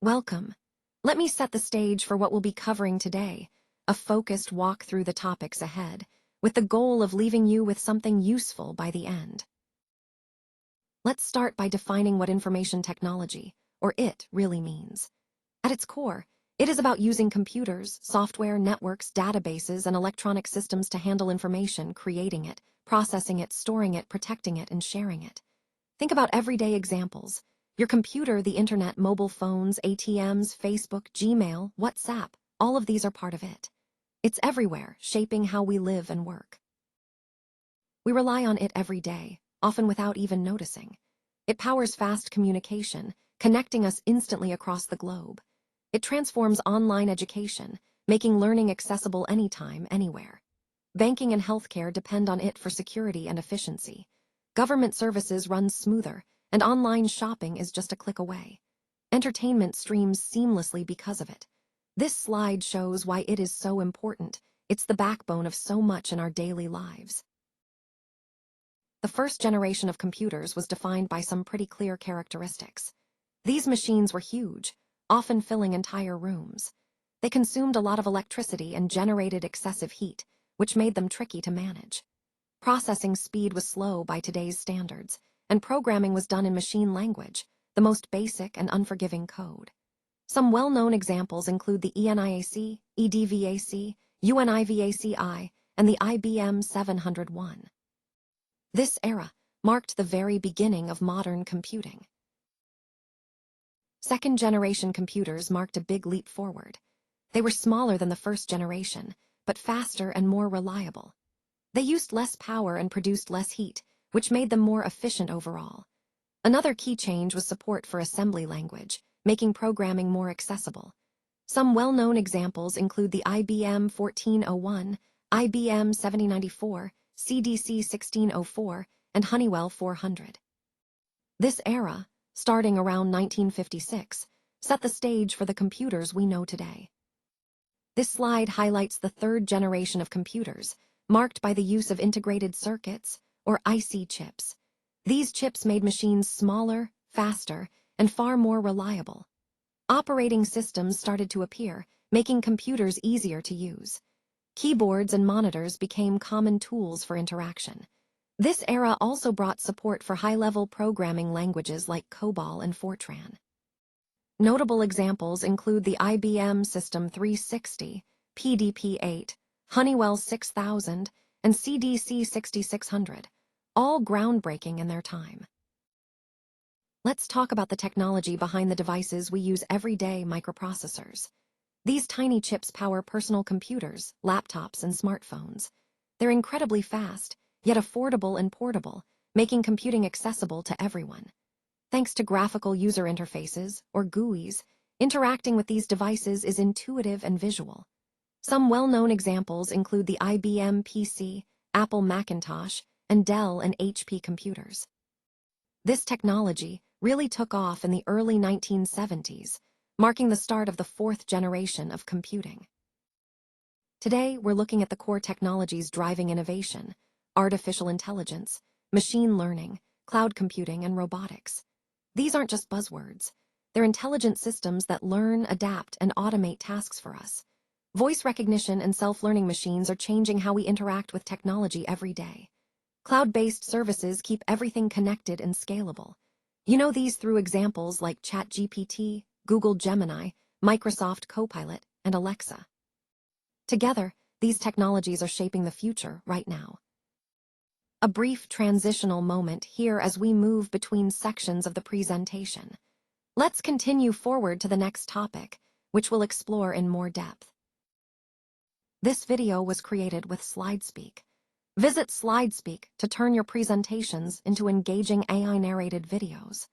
Welcome. Let me set the stage for what we'll be covering today, a focused walk through the topics ahead, with the goal of leaving you with something useful by the end. Let's start by defining what information technology, or IT, really means. At its core, it is about using computers, software, networks, databases, and electronic systems to handle information, creating it, processing it, storing it, protecting it, and sharing it. Think about everyday examples. Your computer, the internet, mobile phones, ATMs, Facebook, Gmail, WhatsApp, all of these are part of it. It's everywhere, shaping how we live and work. We rely on it every day, often without even noticing. It powers fast communication, connecting us instantly across the globe. It transforms online education, making learning accessible anytime, anywhere. Banking and healthcare depend on it for security and efficiency. Government services run smoother, and online shopping is just a click away. Entertainment streams seamlessly because of it. This slide shows why it is so important. It's the backbone of so much in our daily lives. The first generation of computers was defined by some pretty clear characteristics. These machines were huge, often filling entire rooms. They consumed a lot of electricity and generated excessive heat, which made them tricky to manage. Processing speed was slow by today's standards, and programming was done in machine language, the most basic and unforgiving code. Some well-known examples include the ENIAC, EDVAC, UNIVACI, and the IBM 701. This era marked the very beginning of modern computing. Second-generation computers marked a big leap forward. They were smaller than the first generation, but faster and more reliable. They used less power and produced less heat, which made them more efficient overall. Another key change was support for assembly language, making programming more accessible. Some well-known examples include the IBM 1401, IBM 7094, CDC 1604, and Honeywell 400. This era, starting around 1956, set the stage for the computers we know today. This slide highlights the third generation of computers, marked by the use of integrated circuits, or IC chips. These chips made machines smaller, faster, and far more reliable. Operating systems started to appear, making computers easier to use. Keyboards and monitors became common tools for interaction. This era also brought support for high-level programming languages like COBOL and Fortran. Notable examples include the IBM System 360, PDP-8, Honeywell 6000, and CDC 6600, all groundbreaking in their time. Let's talk about the technology behind the devices we use every day: microprocessors. These tiny chips power personal computers, laptops, and smartphones. They're incredibly fast, yet affordable and portable, making computing accessible to everyone. Thanks to graphical user interfaces, or GUIs, interacting with these devices is intuitive and visual. Some well-known examples include the IBM PC, Apple Macintosh, and Dell and HP computers. This technology really took off in the early 1970s, marking the start of the fourth generation of computing. Today, we're looking at the core technologies driving innovation: artificial intelligence, machine learning, cloud computing, and robotics. These aren't just buzzwords. They're intelligent systems that learn, adapt, and automate tasks for us. Voice recognition and self-learning machines are changing how we interact with technology every day. Cloud-based services keep everything connected and scalable. You know these through examples like ChatGPT, Google Gemini, Microsoft Copilot, and Alexa. Together, these technologies are shaping the future right now. A brief transitional moment here as we move between sections of the presentation. Let's continue forward to the next topic, which we'll explore in more depth. This video was created with SlideSpeak. Visit SlideSpeak to turn your presentations into engaging AI-narrated videos.